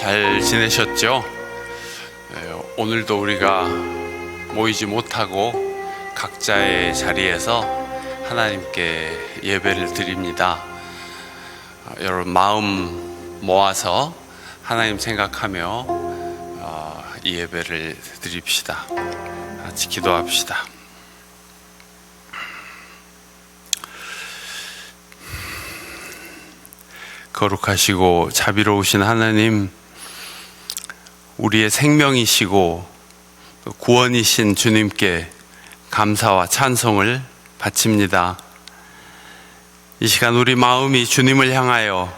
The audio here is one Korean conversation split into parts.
잘 지내셨죠? 오늘도 우리가 모이지 못하고 각자의 자리에서 하나님께 예배를 드립니다. 여러분 마음 모아서 하나님 생각하며 이 예배를 드립시다. 같이 기도합시다. 거룩하시고 자비로우신 하나님, 우리의 생명이시고 구원이신 주님께 감사와 찬송을 바칩니다. 이 시간 우리 마음이 주님을 향하여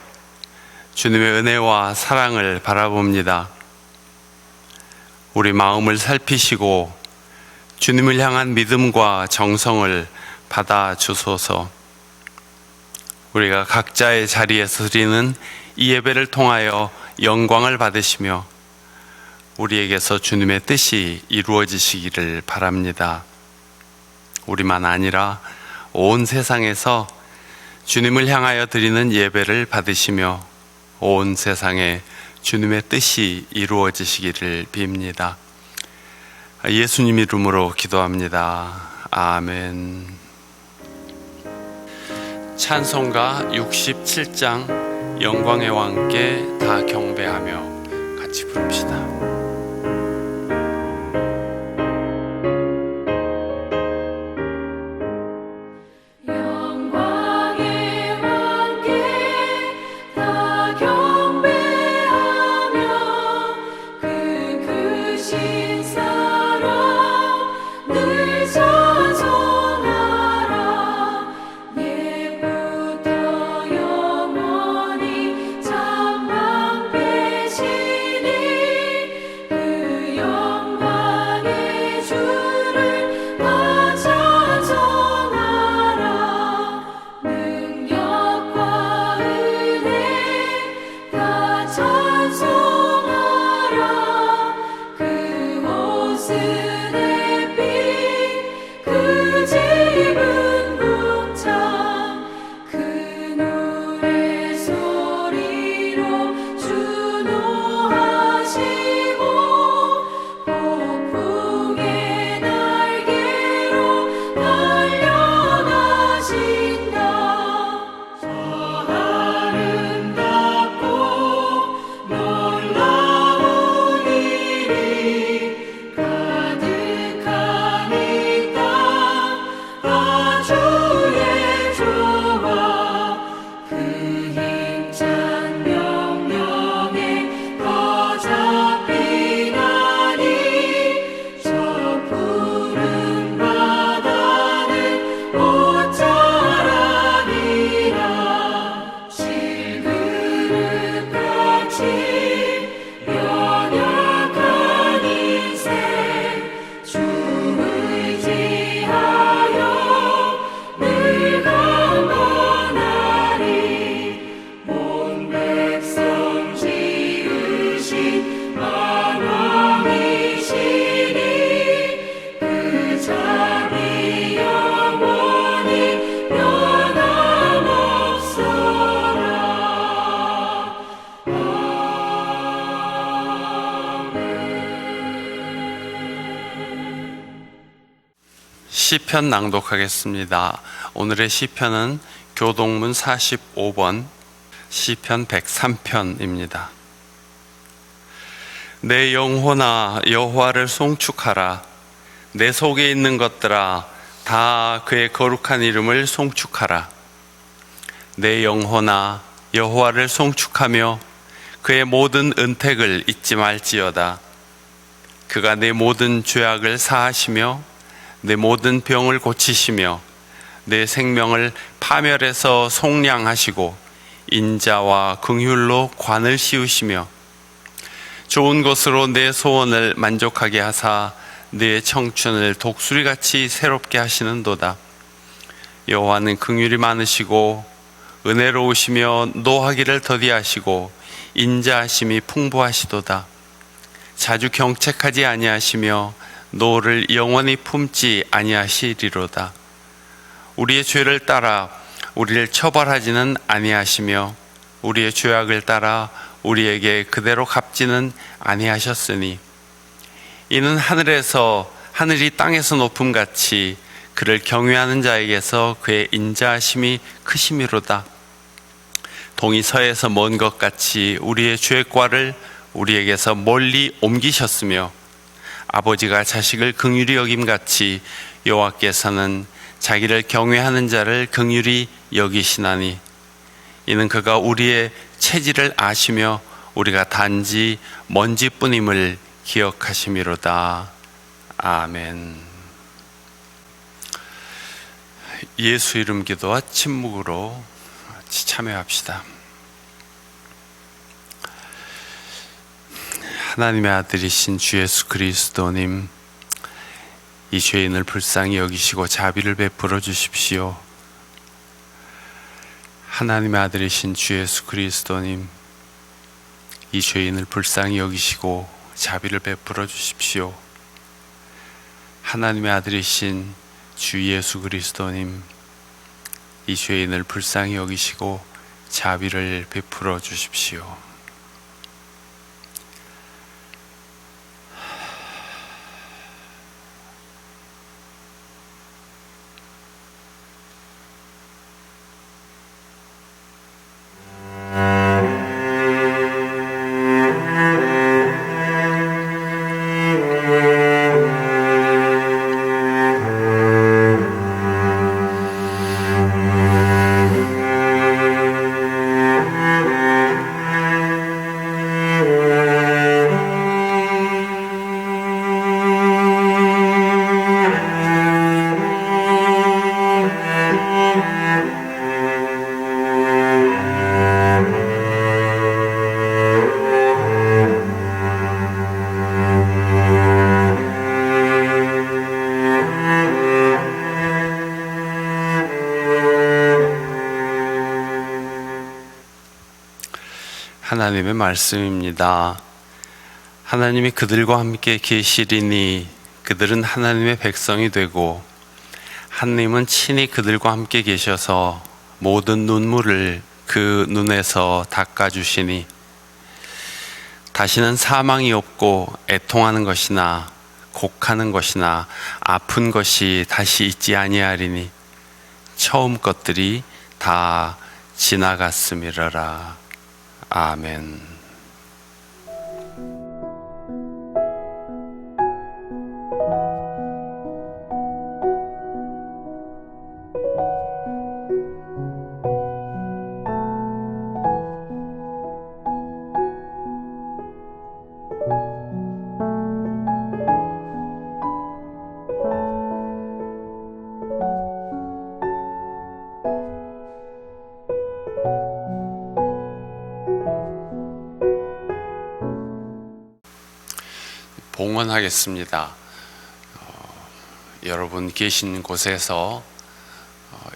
주님의 은혜와 사랑을 바라봅니다. 우리 마음을 살피시고 주님을 향한 믿음과 정성을 받아 주소서. 우리가 각자의 자리에서 드리는 이 예배를 통하여 영광을 받으시며 우리에게서 주님의 뜻이 이루어지시기를 바랍니다. 우리만 아니라 온 세상에서 주님을 향하여 드리는 예배를 받으시며 온 세상에 주님의 뜻이 이루어지시기를 빕니다. 예수님 이름으로 기도합니다. 아멘. 찬송가 67장 영광의 왕께 다 경배하며 같이 부릅시다. 시편 낭독하겠습니다. 오늘의 시편은 교동문 45번 시편 103편입니다. 내 영혼아 여호와를 송축하라. 내 속에 있는 것들아 다 그의 거룩한 이름을 송축하라. 내 영혼아 여호와를 송축하며 그의 모든 은택을 잊지 말지어다. 그가 내 모든 죄악을 사하시며 내 모든 병을 고치시며 내 생명을 파멸해서 속량하시고 인자와 긍휼로 관을 씌우시며 좋은 것으로 내 소원을 만족하게 하사 내 청춘을 독수리같이 새롭게 하시는도다. 여호와는 긍휼이 많으시고 은혜로우시며 노하기를 더디하시고 인자하심이 풍부하시도다. 자주 경책하지 아니하시며 노를 영원히 품지 아니하시리로다. 우리의 죄를 따라 우리를 처벌하지는 아니하시며 우리의 죄악을 따라 우리에게 그대로 갚지는 아니하셨으니 이는 하늘이 땅에서 높음같이 그를 경외하는 자에게서 그의 인자하심이 크심이로다. 동이 서에서 먼 것 같이 우리의 죄과를 우리에게서 멀리 옮기셨으며 아버지가 자식을 긍휼히 여김같이 여호와께서는 자기를 경외하는 자를 긍휼히 여기시나니 이는 그가 우리의 체질을 아시며 우리가 단지 먼지뿐임을 기억하심이로다. 아멘. 예수 이름 기도와 침묵으로 참여합시다. 하나님의 아들이신 주 예수 그리스도님, 이 죄인을 불쌍히 여기시고 자비를 베풀어 주십시오. 하나님의 아들이신 주 예수 그리스도님, 이 죄인을 불쌍히 여기시고 자비를 베풀어 주십시오. 하나님의 아들이신 주 예수 그리스도님, 이 죄인을 불쌍히 여기시고 자비를 베풀어 주십시오. 하나님의 말씀입니다. 하나님이 그들과 함께 계시리니 그들은 하나님의 백성이 되고 하나님은 친히 그들과 함께 계셔서 모든 눈물을 그 눈에서 닦아주시니 다시는 사망이 없고 애통하는 것이나 곡하는 것이나 아픈 것이 다시 있지 아니하리니 처음 것들이 다 지나갔음이러라. 아멘. 봉헌하겠습니다. 여러분 계신 곳에서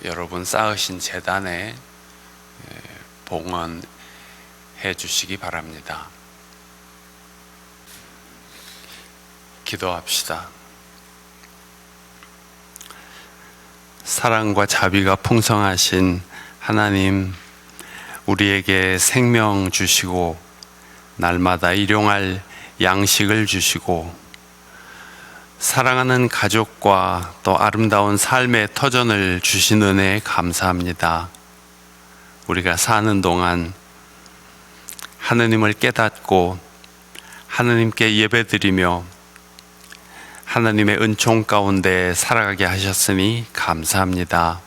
여러분 쌓으신 제단에 봉헌해 주시기 바랍니다. 기도합시다. 사랑과 자비가 풍성하신 하나님, 우리에게 생명 주시고 날마다 일용할 양식을 주시고 사랑하는 가족과 또 아름다운 삶의 터전을 주신 은혜에 감사합니다. 우리가 사는 동안 하느님을 깨닫고 하느님께 예배드리며 하나님의 은총 가운데 살아가게 하셨으니 감사합니다.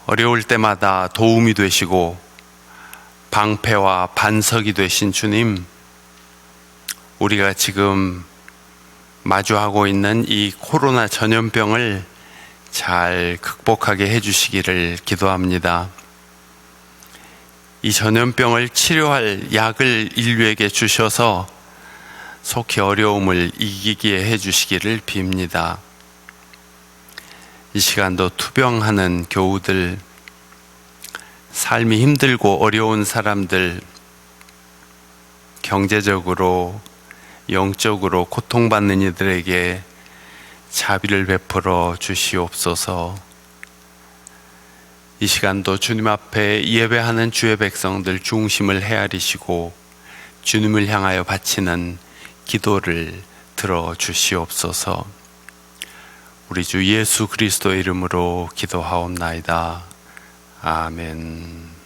어려울 때마다 도움이 되시고 방패와 반석이 되신 주님, 우리가 지금 마주하고 있는 이 코로나 전염병을 잘 극복하게 해주시기를 기도합니다. 이 전염병을 치료할 약을 인류에게 주셔서 속히 어려움을 이기게 해주시기를 빕니다. 이 시간도 투병하는 교우들, 삶이 힘들고 어려운 사람들, 경제적으로 영적으로 고통받는 이들에게 자비를 베풀어 주시옵소서. 이 시간도 주님 앞에 예배하는 주의 백성들 중심을 헤아리시고 주님을 향하여 바치는 기도를 들어주시옵소서. 우리 주 예수 그리스도의 이름으로 기도하옵나이다. 아멘.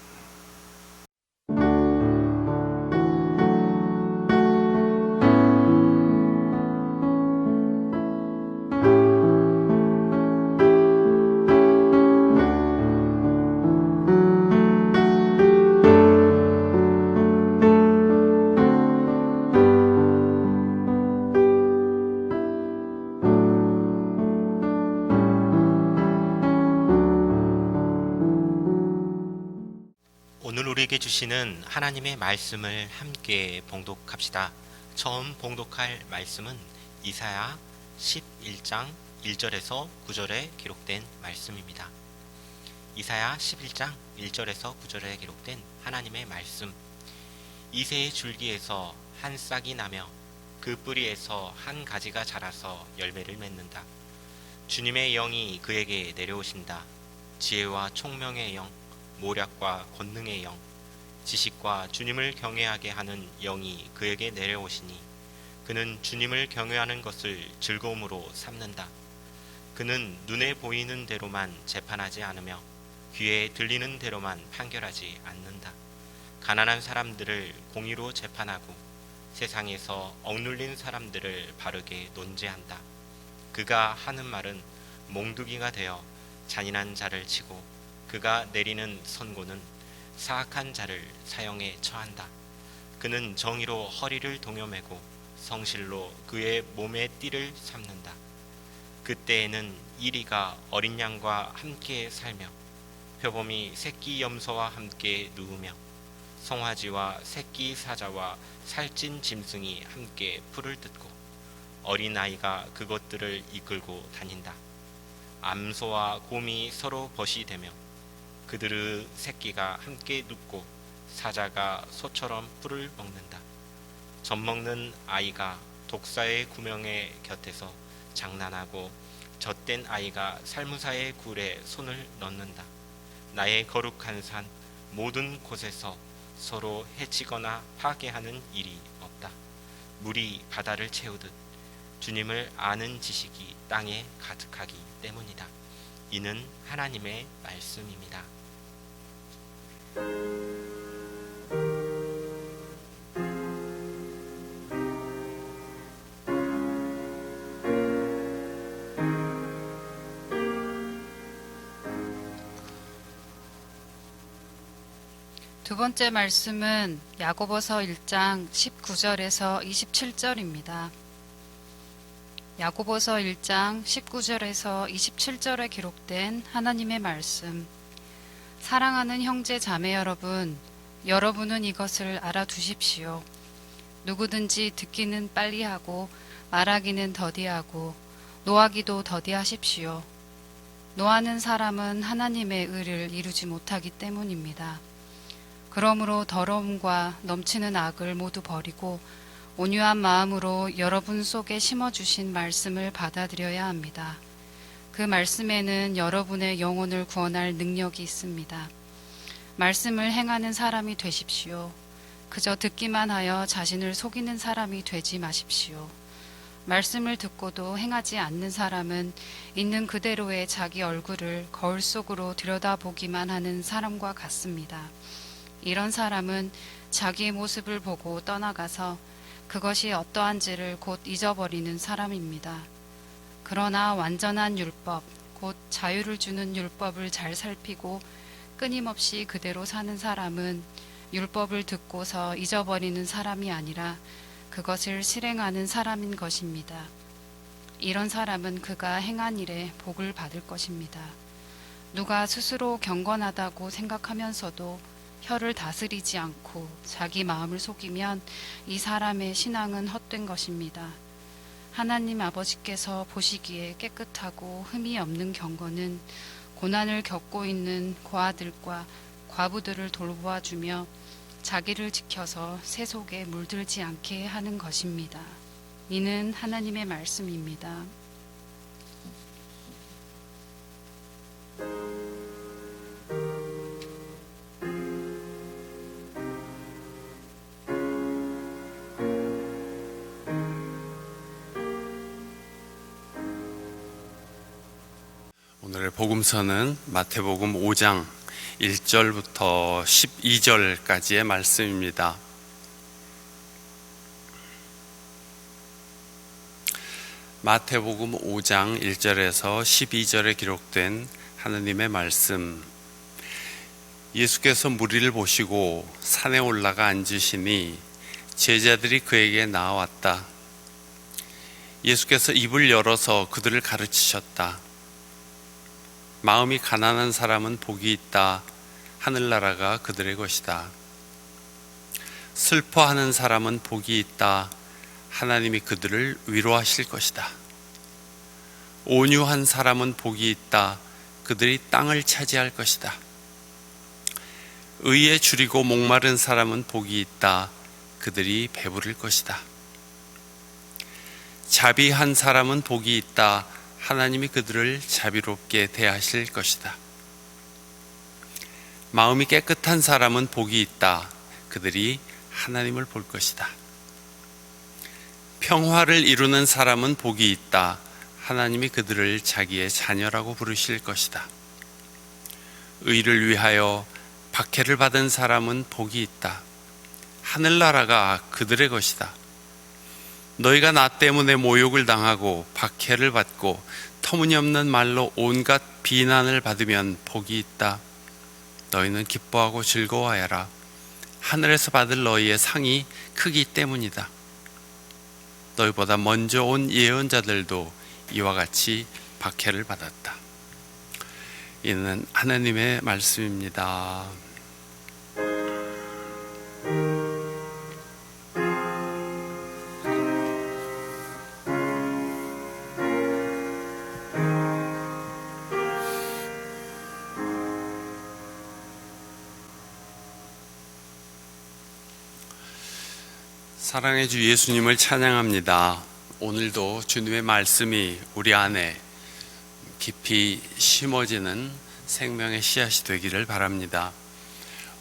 오늘 우리에게 주시는 하나님의 말씀을 함께 봉독합시다. 처음 봉독할 말씀은 이사야 11장 1절에서 9절에 기록된 말씀입니다. 이사야 11장 1절에서 9절에 기록된 하나님의 말씀. 이새의 줄기에서 한 싹이 나며 그 뿌리에서 한 가지가 자라서 열매를 맺는다. 주님의 영이 그에게 내려오신다. 지혜와 총명의 영, 모략과 권능의 영, 지식과 주님을 경외하게 하는 영이 그에게 내려오시니 그는 주님을 경외하는 것을 즐거움으로 삼는다. 그는 눈에 보이는 대로만 재판하지 않으며 귀에 들리는 대로만 판결하지 않는다. 가난한 사람들을 공의로 재판하고 세상에서 억눌린 사람들을 바르게 논제한다. 그가 하는 말은 몽두기가 되어 잔인한 자를 치고 그가 내리는 선고는 사악한 자를 사형에 처한다. 그는 정의로 허리를 동여매고 성실로 그의 몸의 띠를 삼는다. 그때에는 이리가 어린 양과 함께 살며 표범이 새끼 염소와 함께 누우며 송아지와 새끼 사자와 살찐 짐승이 함께 풀을 뜯고 어린 아이가 그것들을 이끌고 다닌다. 암소와 곰이 서로 벗이 되며 그들의 새끼가 함께 눕고 사자가 소처럼 풀을 먹는다. 젖먹는 아이가 독사의 구멍의 곁에서 장난하고 젖된 아이가 살무사의 굴에 손을 넣는다. 나의 거룩한 산 모든 곳에서 서로 해치거나 파괴하는 일이 없다. 물이 바다를 채우듯 주님을 아는 지식이 땅에 가득하기 때문이다. 이는 하나님의 말씀입니다. 두 번째 말씀은 야고보서 1장 19절에서 27절입니다. 야고보서 1장 19절에서 27절에 기록된 하나님의 말씀. 사랑하는 형제 자매 여러분, 여러분은 이것을 알아두십시오. 누구든지 듣기는 빨리 하고 말하기는 더디하고 노하기도 더디하십시오. 노하는 사람은 하나님의 의를 이루지 못하기 때문입니다. 그러므로 더러움과 넘치는 악을 모두 버리고 온유한 마음으로 여러분 속에 심어주신 말씀을 받아들여야 합니다. 그 말씀에는 여러분의 영혼을 구원할 능력이 있습니다. 말씀을 행하는 사람이 되십시오. 그저 듣기만 하여 자신을 속이는 사람이 되지 마십시오. 말씀을 듣고도 행하지 않는 사람은 있는 그대로의 자기 얼굴을 거울 속으로 들여다보기만 하는 사람과 같습니다. 이런 사람은 자기의 모습을 보고 떠나가서 그것이 어떠한지를 곧 잊어버리는 사람입니다. 그러나 완전한 율법, 곧 자유를 주는 율법을 잘 살피고 끊임없이 그대로 사는 사람은 율법을 듣고서 잊어버리는 사람이 아니라 그것을 실행하는 사람인 것입니다. 이런 사람은 그가 행한 일에 복을 받을 것입니다. 누가 스스로 경건하다고 생각하면서도 혀를 다스리지 않고 자기 마음을 속이면 이 사람의 신앙은 헛된 것입니다. 하나님 아버지께서 보시기에 깨끗하고 흠이 없는 경건은 고난을 겪고 있는 고아들과 과부들을 돌보아주며 자기를 지켜서 새 속에 물들지 않게 하는 것입니다. 이는 하나님의 말씀입니다. 오늘의 복음서는 마태복음 5장 1절부터 12절까지의 말씀입니다. 마태복음 5장 1절에서 12절에 기록된 하느님의 말씀. 예수께서 무리를 보시고 산에 올라가 앉으시니 제자들이 그에게 나아왔다. 예수께서 입을 열어서 그들을 가르치셨다. 마음이 가난한 사람은 복이 있다. 하늘나라가 그들의 것이다. 슬퍼하는 사람은 복이 있다. 하나님이 그들을 위로하실 것이다. 온유한 사람은 복이 있다. 그들이 땅을 차지할 것이다. 의에 줄이고 목마른 사람은 복이 있다. 그들이 배부를 것이다. 자비한 사람은 복이 있다. 하나님이 그들을 자비롭게 대하실 것이다. 마음이 깨끗한 사람은 복이 있다. 그들이 하나님을 볼 것이다. 평화를 이루는 사람은 복이 있다. 하나님이 그들을 자기의 자녀라고 부르실 것이다. 의를 위하여 박해를 받은 사람은 복이 있다. 하늘나라가 그들의 것이다. 너희가 나 때문에 모욕을 당하고 박해를 받고 터무니없는 말로 온갖 비난을 받으면 복이 있다. 너희는 기뻐하고 즐거워하여라. 하늘에서 받을 너희의 상이 크기 때문이다. 너희보다 먼저 온 예언자들도 이와 같이 박해를 받았다. 이는 하나님의 말씀입니다. 사랑의 주 예수님을 찬양합니다. 오늘도 주님의 말씀이 우리 안에 깊이 심어지는 생명의 씨앗이 되기를 바랍니다.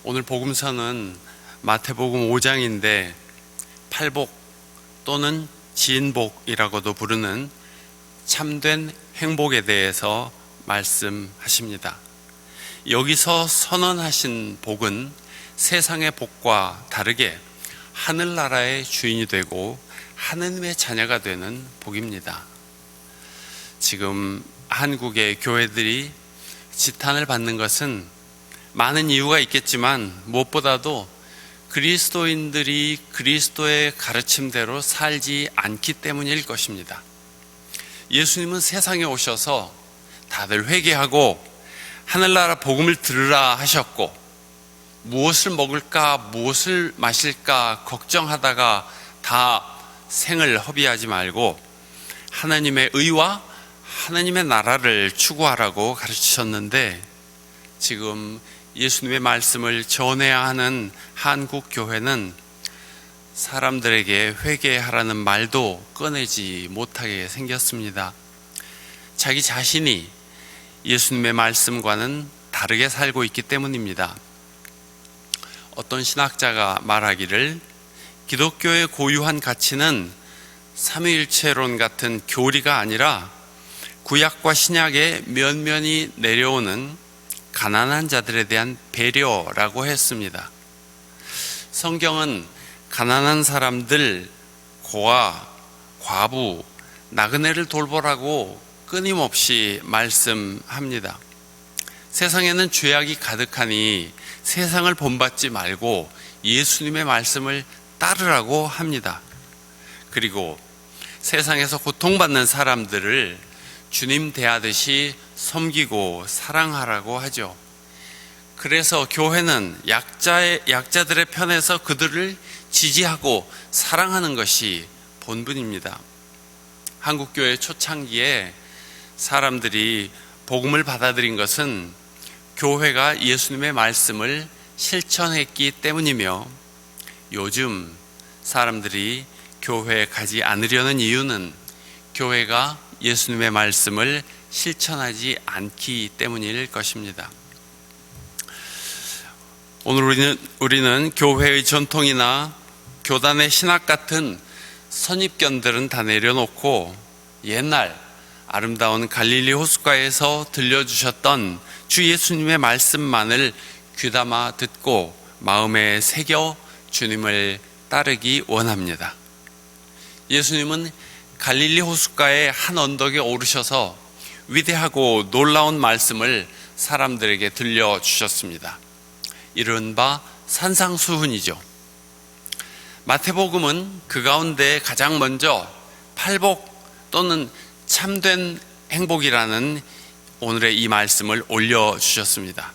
오늘 복음서는 마태복음 5장인데 팔복 또는 진복이라고도 부르는 참된 행복에 대해서 말씀하십니다. 여기서 선언하신 복은 세상의 복과 다르게 하늘나라의 주인이 되고 하느님의 자녀가 되는 복입니다. 지금 한국의 교회들이 지탄을 받는 것은 많은 이유가 있겠지만 무엇보다도 그리스도인들이 그리스도의 가르침대로 살지 않기 때문일 것입니다. 예수님은 세상에 오셔서 다들 회개하고 하늘나라 복음을 들으라 하셨고, 무엇을 먹을까 무엇을 마실까 걱정하다가 다 생을 허비하지 말고 하나님의 의와 하나님의 나라를 추구하라고 가르치셨는데, 지금 예수님의 말씀을 전해야 하는 한국 교회는 사람들에게 회개하라는 말도 꺼내지 못하게 생겼습니다. 자기 자신이 예수님의 말씀과는 다르게 살고 있기 때문입니다. 어떤 신학자가 말하기를 기독교의 고유한 가치는 삼위일체론 같은 교리가 아니라 구약과 신약에 면면이 내려오는 가난한 자들에 대한 배려라고 했습니다. 성경은 가난한 사람들, 고아, 과부, 나그네를 돌보라고 끊임없이 말씀합니다. 세상에는 죄악이 가득하니 세상을 본받지 말고 예수님의 말씀을 따르라고 합니다. 그리고 세상에서 고통받는 사람들을 주님 대하듯이 섬기고 사랑하라고 하죠. 그래서 교회는 약자들의 편에서 그들을 지지하고 사랑하는 것이 본분입니다. 한국교회 초창기에 사람들이 복음을 받아들인 것은 교회가 예수님의 말씀을 실천했기 때문이며, 요즘 사람들이 교회에 가지 않으려는 이유는 교회가 예수님의 말씀을 실천하지 않기 때문일 것입니다. 오늘 우리는 교회의 전통이나 교단의 신학 같은 선입견들은 다 내려놓고 옛날 아름다운 갈릴리 호숫가에서 들려주셨던 주 예수님의 말씀만을 귀담아 듣고 마음에 새겨 주님을 따르기 원합니다. 예수님은 갈릴리 호숫가의 한 언덕에 오르셔서 위대하고 놀라운 말씀을 사람들에게 들려주셨습니다. 이른바 산상수훈이죠. 마태복음은 그 가운데 가장 먼저 팔복 또는 참된 행복이라는 오늘의 이 말씀을 올려주셨습니다.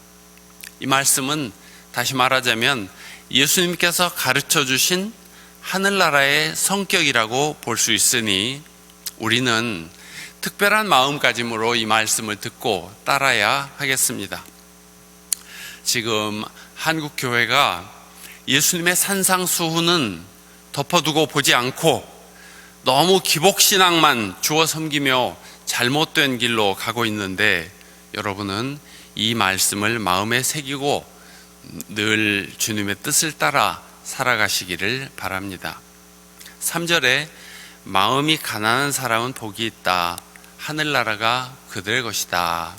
이 말씀은 다시 말하자면 예수님께서 가르쳐 주신 하늘나라의 성격이라고 볼 수 있으니 우리는 특별한 마음가짐으로 이 말씀을 듣고 따라야 하겠습니다. 지금 한국 교회가 예수님의 산상수훈은 덮어두고 보지 않고 너무 기복신앙만 주어 섬기며 잘못된 길로 가고 있는데, 여러분은 이 말씀을 마음에 새기고 늘 주님의 뜻을 따라 살아가시기를 바랍니다. 3절에 마음이 가난한 사람은 복이 있다. 하늘나라가 그들의 것이다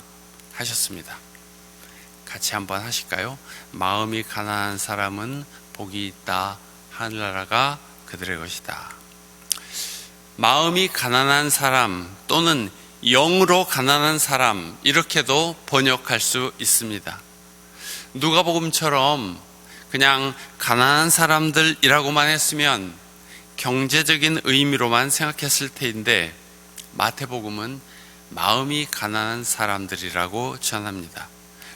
하셨습니다. 같이 한번 하실까요? 마음이 가난한 사람은 복이 있다. 하늘나라가 그들의 것이다. 마음이 가난한 사람 또는 영으로 가난한 사람, 이렇게도 번역할 수 있습니다. 누가복음처럼 그냥 가난한 사람들이라고만 했으면 경제적인 의미로만 생각했을 테인데, 마태복음은 마음이 가난한 사람들이라고 전합니다.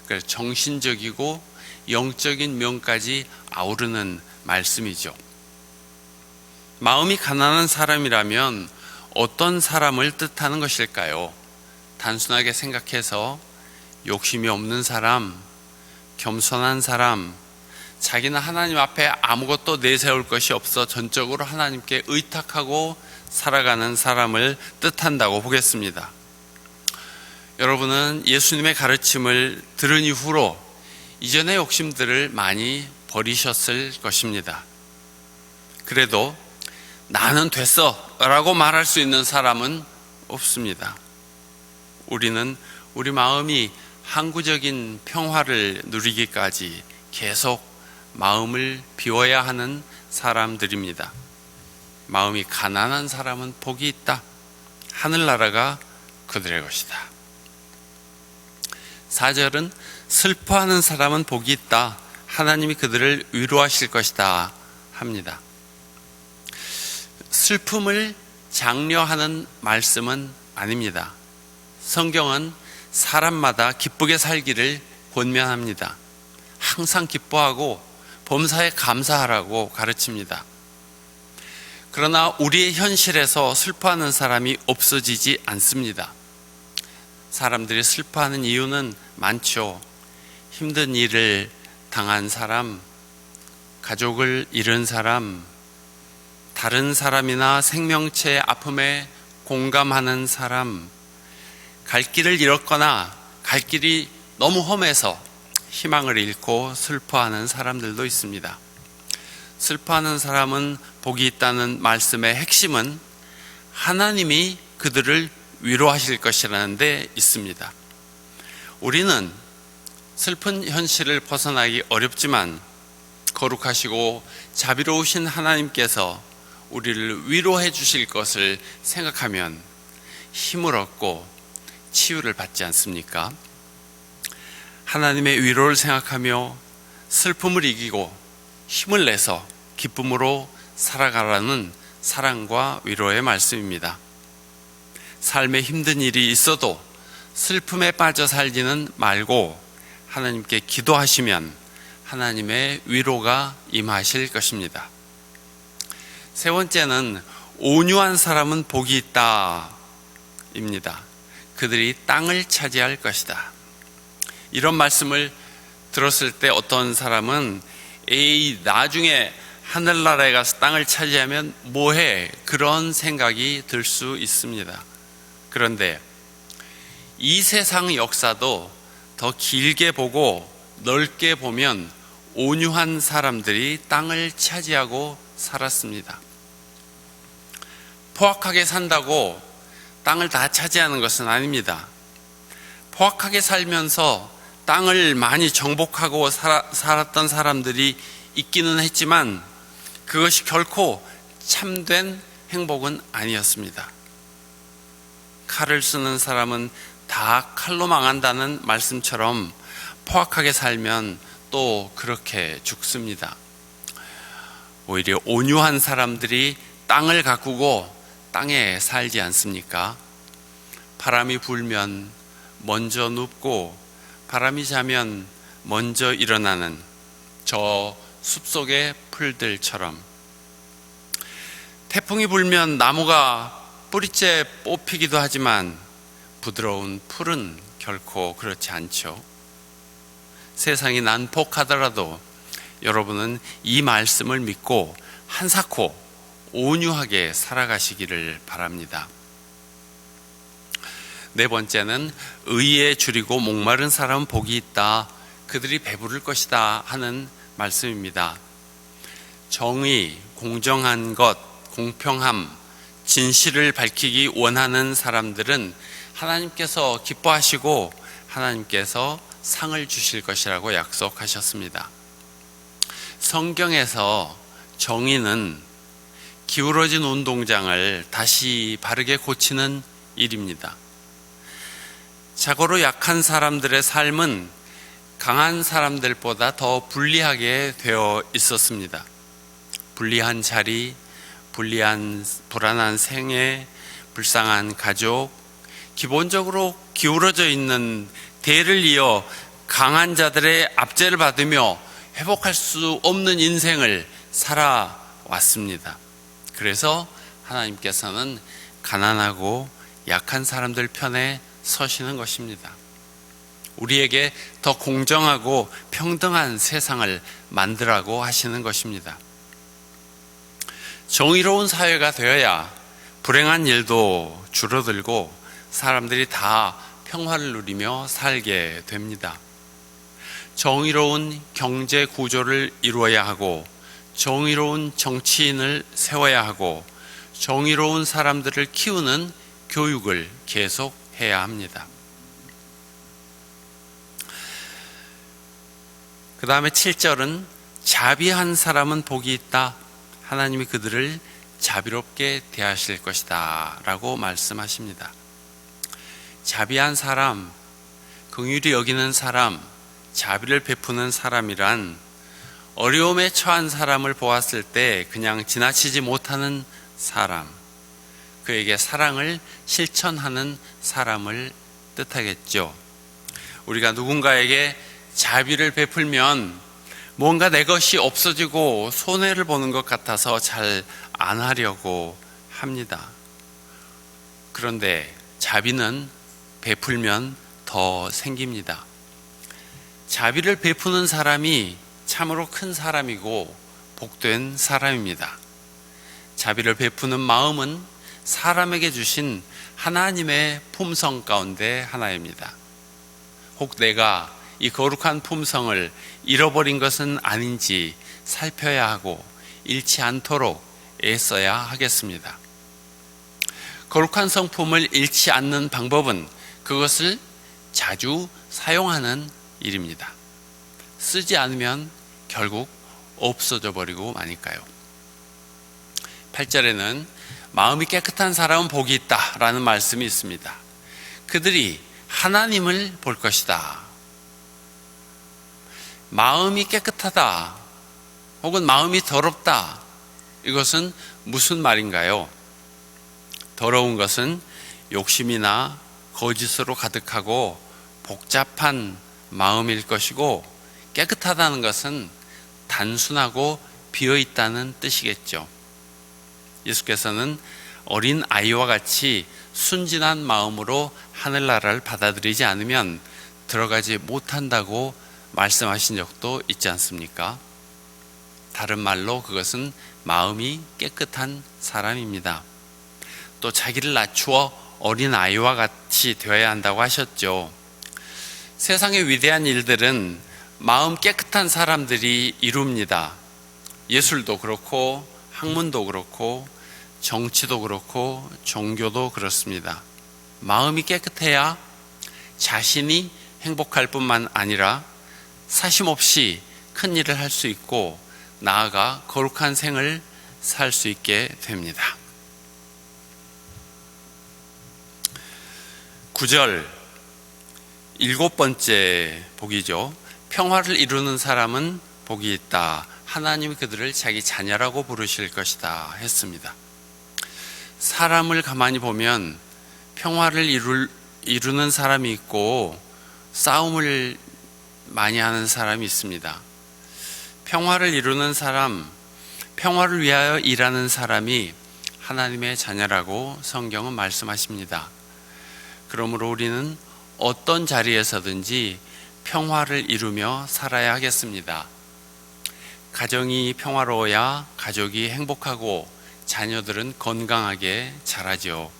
그래서 정신적이고 영적인 면까지 아우르는 말씀이죠. 마음이 가난한 사람이라면 어떤 사람을 뜻하는 것일까요? 단순하게 생각해서 욕심이 없는 사람, 겸손한 사람, 자기는 하나님 앞에 아무것도 내세울 것이 없어 전적으로 하나님께 의탁하고 살아가는 사람을 뜻한다고 보겠습니다. 여러분은 예수님의 가르침을 들은 이후로 이전의 욕심들을 많이 버리셨을 것입니다. 그래도 나는 됐어 라고 말할 수 있는 사람은 없습니다. 우리는 우리 마음이 항구적인 평화를 누리기까지 계속 마음을 비워야 하는 사람들입니다. 마음이 가난한 사람은 복이 있다. 하늘나라가 그들의 것이다. 4절은 슬퍼하는 사람은 복이 있다. 하나님이 그들을 위로하실 것이다 합니다. 슬픔을 장려하는 말씀은 아닙니다. 성경은 사람마다 기쁘게 살기를 권면합니다. 항상 기뻐하고 범사에 감사하라고 가르칩니다. 그러나 우리의 현실에서 슬퍼하는 사람이 없어지지 않습니다. 사람들이 슬퍼하는 이유는 많죠. 힘든 일을 당한 사람, 가족을 잃은 사람, 다른 사람이나 생명체의 아픔에 공감하는 사람, 갈 길을 잃었거나 갈 길이 너무 험해서 희망을 잃고 슬퍼하는 사람들도 있습니다. 슬퍼하는 사람은 복이 있다는 말씀의 핵심은 하나님이 그들을 위로하실 것이라는 데 있습니다. 우리는 슬픈 현실을 벗어나기 어렵지만 거룩하시고 자비로우신 하나님께서 우리를 위로해 주실 것을 생각하면 힘을 얻고 치유를 받지 않습니까? 하나님의 위로를 생각하며 슬픔을 이기고 힘을 내서 기쁨으로 살아가라는 사랑과 위로의 말씀입니다. 삶에 힘든 일이 있어도 슬픔에 빠져 살지는 말고 하나님께 기도하시면 하나님의 위로가 임하실 것입니다. 세 번째는 온유한 사람은 복이 있다 입니다. 그들이 땅을 차지할 것이다. 이런 말씀을 들었을 때 어떤 사람은 에이, 나중에 하늘나라에 가서 땅을 차지하면 뭐해? 그런 생각이 들 수 있습니다. 그런데 이 세상 역사도 더 길게 보고 넓게 보면 온유한 사람들이 땅을 차지하고 살았습니다. 포악하게 산다고 땅을 다 차지하는 것은 아닙니다. 포악하게 살면서 땅을 많이 정복하고 살았던 사람들이 있기는 했지만 그것이 결코 참된 행복은 아니었습니다. 칼을 쓰는 사람은 다 칼로 망한다는 말씀처럼 포악하게 살면 또 그렇게 죽습니다. 오히려 온유한 사람들이 땅을 가꾸고 땅에 살지 않습니까? 바람이 불면 먼저 눕고 바람이 자면 먼저 일어나는 저 숲속의 풀들처럼 태풍이 불면 나무가 뿌리째 뽑히기도 하지만 부드러운 풀은 결코 그렇지 않죠. 세상이 난폭하더라도 여러분은 이 말씀을 믿고 한사코 온유하게 살아가시기를 바랍니다. 네 번째는 의에 줄이고 목마른 사람은 복이 있다. 그들이 배부를 것이다 하는 말씀입니다. 정의, 공정한 것, 공평함, 진실을 밝히기 원하는 사람들은 하나님께서 기뻐하시고 하나님께서 상을 주실 것이라고 약속하셨습니다. 성경에서 정의는 기울어진 운동장을 다시 바르게 고치는 일입니다. 자고로 약한 사람들의 삶은 강한 사람들보다 더 불리하게 되어 있었습니다. 불리한 자리, 불안한 생애, 불쌍한 가족, 기본적으로 기울어져 있는 대를 이어 강한 자들의 압제를 받으며 회복할 수 없는 인생을 살아왔습니다. 그래서 하나님께서는 가난하고 약한 사람들 편에 서시는 것입니다. 우리에게 더 공정하고 평등한 세상을 만들라고 하시는 것입니다. 정의로운 사회가 되어야 불행한 일도 줄어들고 사람들이 다 평화를 누리며 살게 됩니다. 정의로운 경제 구조를 이루어야 하고 정의로운 정치인을 세워야 하고 정의로운 사람들을 키우는 교육을 계속해야 합니다. 그 다음에 7절은 자비한 사람은 복이 있다. 하나님이 그들을 자비롭게 대하실 것이다 라고 말씀하십니다. 자비한 사람, 긍휼히 여기는 사람, 자비를 베푸는 사람이란 어려움에 처한 사람을 보았을 때 그냥 지나치지 못하는 사람, 그에게 사랑을 실천하는 사람을 뜻하겠죠. 우리가 누군가에게 자비를 베풀면 뭔가 내 것이 없어지고 손해를 보는 것 같아서 잘 안 하려고 합니다. 그런데 자비는 베풀면 더 생깁니다. 자비를 베푸는 사람이 참으로 큰 사람이고 복된 사람입니다. 자비를 베푸는 마음은 사람에게 주신 하나님의 품성 가운데 하나입니다. 혹 내가 이 거룩한 품성을 잃어버린 것은 아닌지 살펴야 하고 잃지 않도록 애써야 하겠습니다. 거룩한 성품을 잃지 않는 방법은 그것을 자주 사용하는 일입니다. 쓰지 않으면 결국 없어져 버리고 마니까요. 8절에는 마음이 깨끗한 사람은 복이 있다 라는 말씀이 있습니다. 그들이 하나님을 볼 것이다. 마음이 깨끗하다 혹은 마음이 더럽다, 이것은 무슨 말인가요? 더러운 것은 욕심이나 거짓으로 가득하고 복잡한 마음일 것이고, 깨끗하다는 것은 단순하고 비어있다는 뜻이겠죠. 예수께서는 어린 아이와 같이 순진한 마음으로 하늘나라를 받아들이지 않으면 들어가지 못한다고 말씀하신 적도 있지 않습니까? 다른 말로 그것은 마음이 깨끗한 사람입니다. 또 자기를 낮추어 어린 아이와 같이 되어야 한다고 하셨죠. 세상의 위대한 일들은 마음 깨끗한 사람들이 이룹니다. 예술도 그렇고 학문도 그렇고 정치도 그렇고 종교도 그렇습니다. 마음이 깨끗해야 자신이 행복할 뿐만 아니라 사심없이 큰 일을 할 수 있고 나아가 거룩한 생을 살 수 있게 됩니다. 9절 7번째 복이죠. 평화를 이루는 사람은 복이 있다. 하나님이 그들을 자기 자녀라고 부르실 것이다 했습니다. 사람을 가만히 보면 평화를 이루는 사람이 있고 싸움을 많이 하는 사람이 있습니다. 평화를 이루는 사람, 평화를 위하여 일하는 사람이 하나님의 자녀라고 성경은 말씀하십니다. 그러므로 우리는 어떤 자리에서든지 평화를 이루며 살아야 하겠습니다. 가정이 평화로워야 가족이 행복하고 자녀들은 건강하게 자라죠.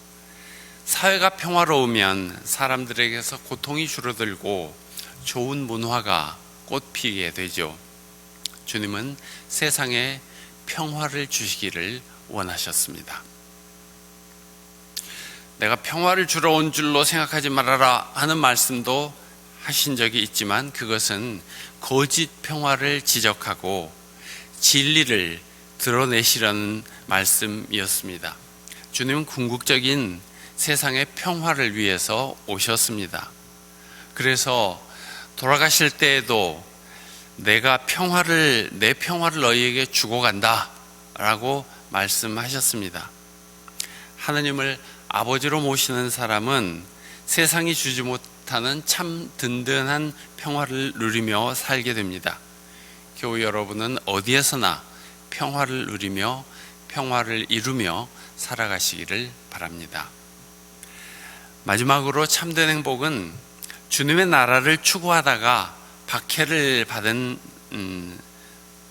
사회가 평화로우면 사람들에게서 고통이 줄어들고 좋은 문화가 꽃피게 되죠. 주님은 세상에 평화를 주시기를 원하셨습니다. 내가 평화를 주러 온 줄로 생각하지 말아라 하는 말씀도 하신 적이 있지만 그것은 거짓 평화를 지적하고 진리를 드러내시려는 말씀이었습니다. 주님은 궁극적인 세상의 평화를 위해서 오셨습니다. 그래서 돌아가실 때에도 내 평화를 너희에게 주고 간다 라고 말씀하셨습니다. 하나님을 아버지로 모시는 사람은 세상이 주지 못하는 참 든든한 평화를 누리며 살게 됩니다. 교우 여러분은 어디에서나 평화를 누리며 평화를 이루며 살아가시기를 바랍니다. 마지막으로 참된 행복은 주님의 나라를 추구하다가 박해를 받은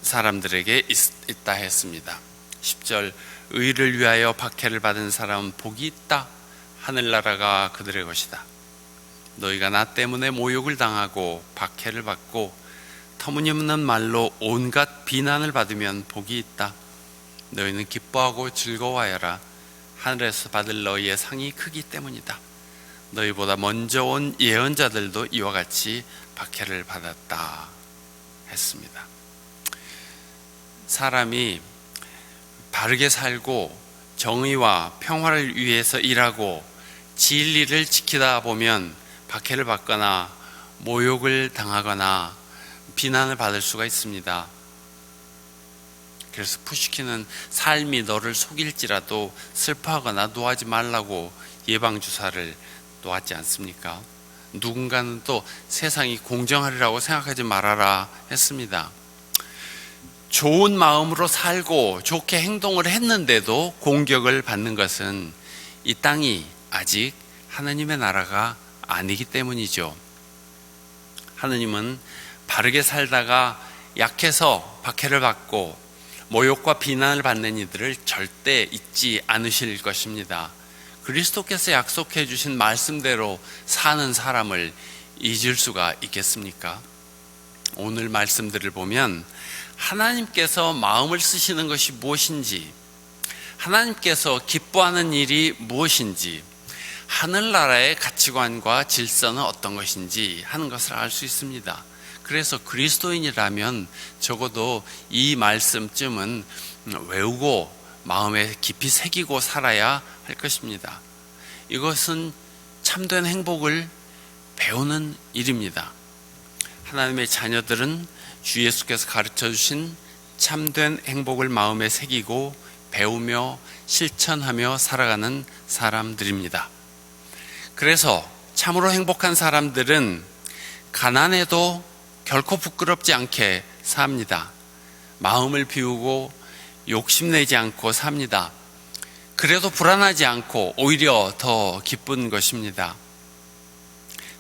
사람들에게 있다 했습니다. 10절 의를 위하여 박해를 받은 사람은 복이 있다. 하늘나라가 그들의 것이다. 너희가 나 때문에 모욕을 당하고 박해를 받고 터무니없는 말로 온갖 비난을 받으면 복이 있다. 너희는 기뻐하고 즐거워하여라. 하늘에서 받을 너희의 상이 크기 때문이다. 너희보다 먼저 온 예언자들도 이와 같이 박해를 받았다 했습니다. 사람이 바르게 살고 정의와 평화를 위해서 일하고 진리를 지키다 보면 박해를 받거나 모욕을 당하거나 비난을 받을 수가 있습니다. 그래서 푸시키는 삶이 너를 속일지라도 슬퍼하거나 노하지 말라고 예방주사를 놓았지 않습니까? 누군가는 또 세상이 공정하리라고 생각하지 말아라 했습니다. 좋은 마음으로 살고 좋게 행동을 했는데도 공격을 받는 것은 이 땅이 아직 하나님의 나라가 아니기 때문이죠. 하나님은 바르게 살다가 약해서 박해를 받고 모욕과 비난을 받는 이들을 절대 잊지 않으실 것입니다. 그리스도께서 약속해 주신 말씀대로 사는 사람을 잊을 수가 있겠습니까? 오늘 말씀들을 보면 하나님께서 마음을 쓰시는 것이 무엇인지, 하나님께서 기뻐하는 일이 무엇인지, 하늘나라의 가치관과 질서는 어떤 것인지 하는 것을 알 수 있습니다. 그래서 그리스도인이라면 적어도 이 말씀쯤은 외우고 마음에 깊이 새기고 살아야 할 것입니다. 이것은 참된 행복을 배우는 일입니다. 하나님의 자녀들은 주 예수께서 가르쳐 주신 참된 행복을 마음에 새기고 배우며 실천하며 살아가는 사람들입니다. 그래서 참으로 행복한 사람들은 가난해도 결코 부끄럽지 않게 삽니다. 마음을 비우고 욕심내지 않고 삽니다. 그래도 불안하지 않고 오히려 더 기쁜 것입니다.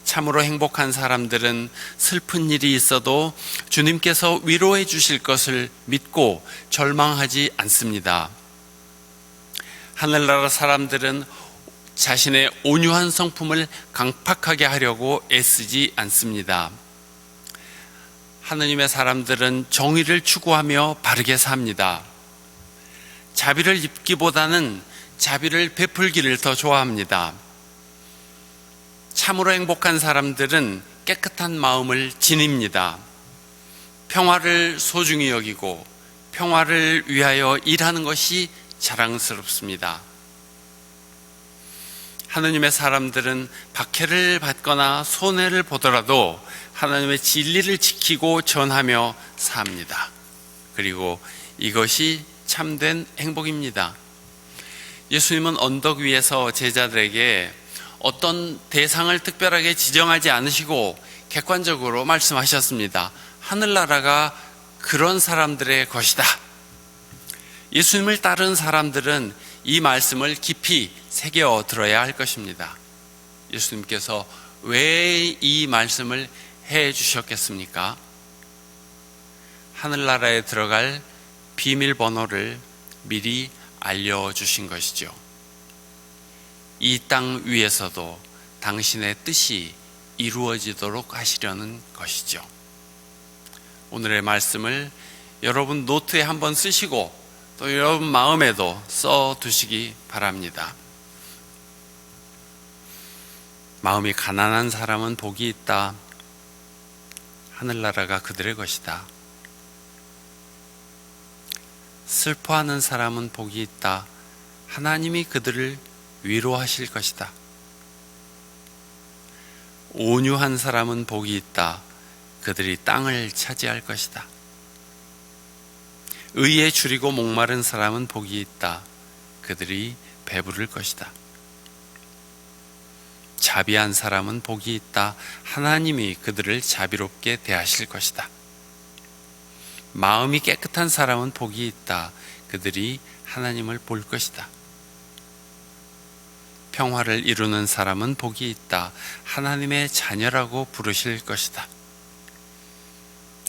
참으로 행복한 사람들은 슬픈 일이 있어도 주님께서 위로해 주실 것을 믿고 절망하지 않습니다. 하늘나라 사람들은 자신의 온유한 성품을 강팍하게 하려고 애쓰지 않습니다. 하느님의 사람들은 정의를 추구하며 바르게 삽니다. 자비를 입기보다는 자비를 베풀기를 더 좋아합니다. 참으로 행복한 사람들은 깨끗한 마음을 지닙니다. 평화를 소중히 여기고 평화를 위하여 일하는 것이 자랑스럽습니다. 하느님의 사람들은 박해를 받거나 손해를 보더라도 하나님의 진리를 지키고 전하며 삽니다. 그리고 이것이 참된 행복입니다. 예수님은 언덕 위에서 제자들에게 어떤 대상을 특별하게 지정하지 않으시고 객관적으로 말씀하셨습니다. 하늘나라가 그런 사람들의 것이다. 예수님을 따른 사람들은 이 말씀을 깊이 새겨 들어야 할 것입니다. 예수님께서 왜 이 말씀을 해 주셨겠습니까? 하늘나라에 들어갈 비밀번호를 미리 알려주신 것이죠. 이 땅 위에서도 당신의 뜻이 이루어지도록 하시려는 것이죠. 오늘의 말씀을 여러분 노트에 한번 쓰시고 또 여러분 마음에도 써두시기 바랍니다. 마음이 가난한 사람은 복이 있다. 하늘나라가 그들의 것이다. 슬퍼하는 사람은 복이 있다. 하나님이 그들을 위로하실 것이다. 온유한 사람은 복이 있다. 그들이 땅을 차지할 것이다. 의에 줄이고 목마른 사람은 복이 있다. 그들이 배부를 것이다. 자비한 사람은 복이 있다. 하나님이 그들을 자비롭게 대하실 것이다. 마음이 깨끗한 사람은 복이 있다. 그들이 하나님을 볼 것이다. 평화를 이루는 사람은 복이 있다. 하나님의 자녀라고 부르실 것이다.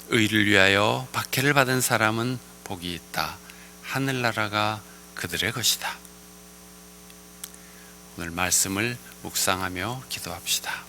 의를 위하여 박해를 받은 사람은 복이 있다. 하늘나라가 그들의 것이다. 오늘 말씀을 묵상하며 기도합시다.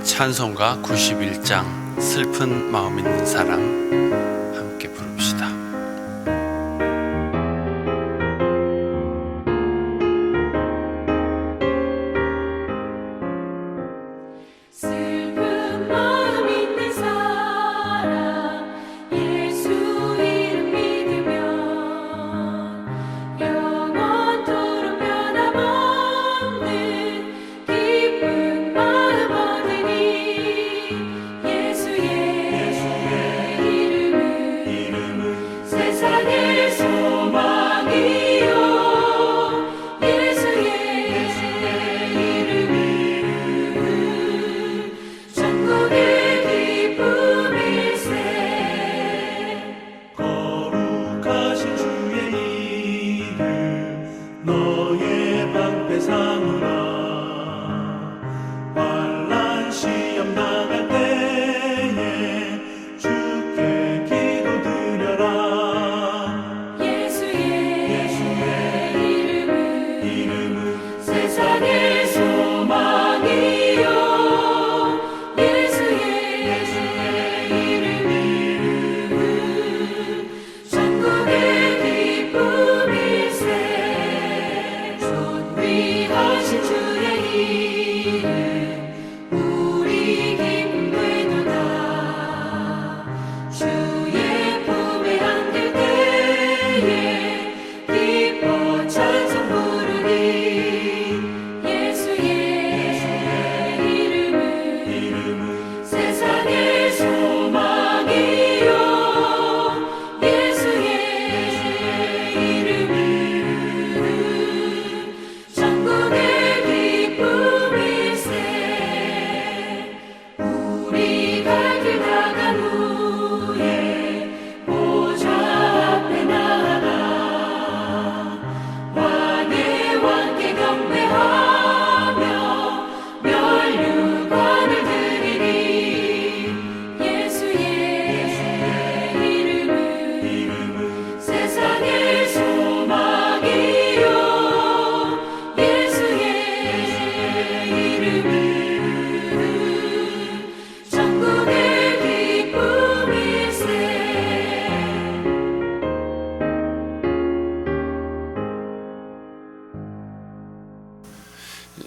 찬송가 91장 슬픈 마음 있는 사람 함께 부릅시다. 슬픈 마음 있는 사람 예수 이름 믿으면 영원토록 변함없는 기쁜 마음 얻으니 예수의 이름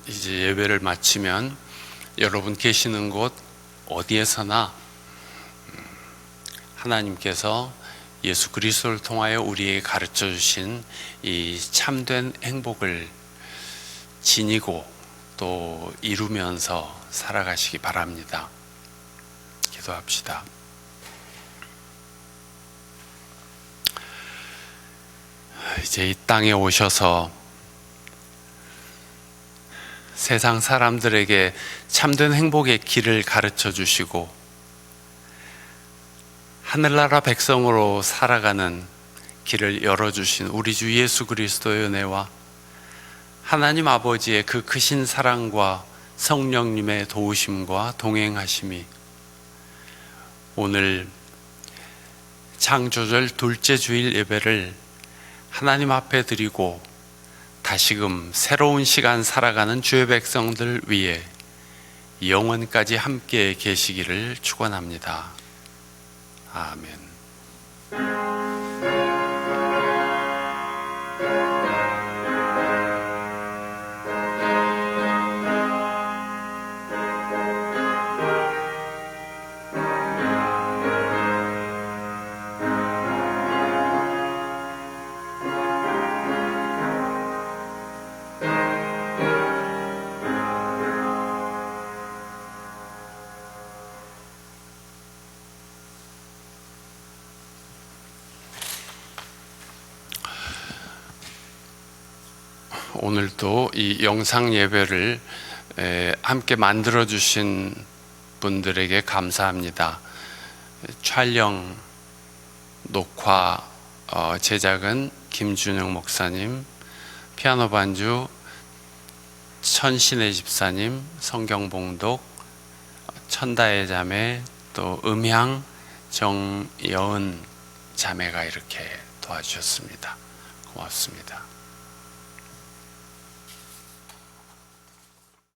이제 예배를 마치면 여러분 계시는 곳 어디에서나 하나님께서 예수 그리스도를 통하여 우리에게 가르쳐 주신 이 참된 행복을 지니고 또 이루면서 살아가시기 바랍니다. 기도합시다. 이제 이 땅에 오셔서 세상 사람들에게 참된 행복의 길을 가르쳐 주시고 하늘나라 백성으로 살아가는 길을 열어주신 우리 주 예수 그리스도의 은혜와 하나님 아버지의 그 크신 사랑과 성령님의 도우심과 동행하심이 오늘 창조절 둘째 주일 예배를 하나님 앞에 드리고 다시금 새로운 시간 살아가는 주의 백성들 위해 영원까지 함께 계시기를 축원합니다. 아멘. 오늘도 이 영상 예배를 함께 만들어 주신 분들에게 감사합니다. 촬영, 녹화, 제작은 김준영 목사님, 피아노 반주 천신의 집사님, 성경봉독 천다의 자매, 또 음향 정여은 자매가 이렇게 도와주셨습니다. 고맙습니다.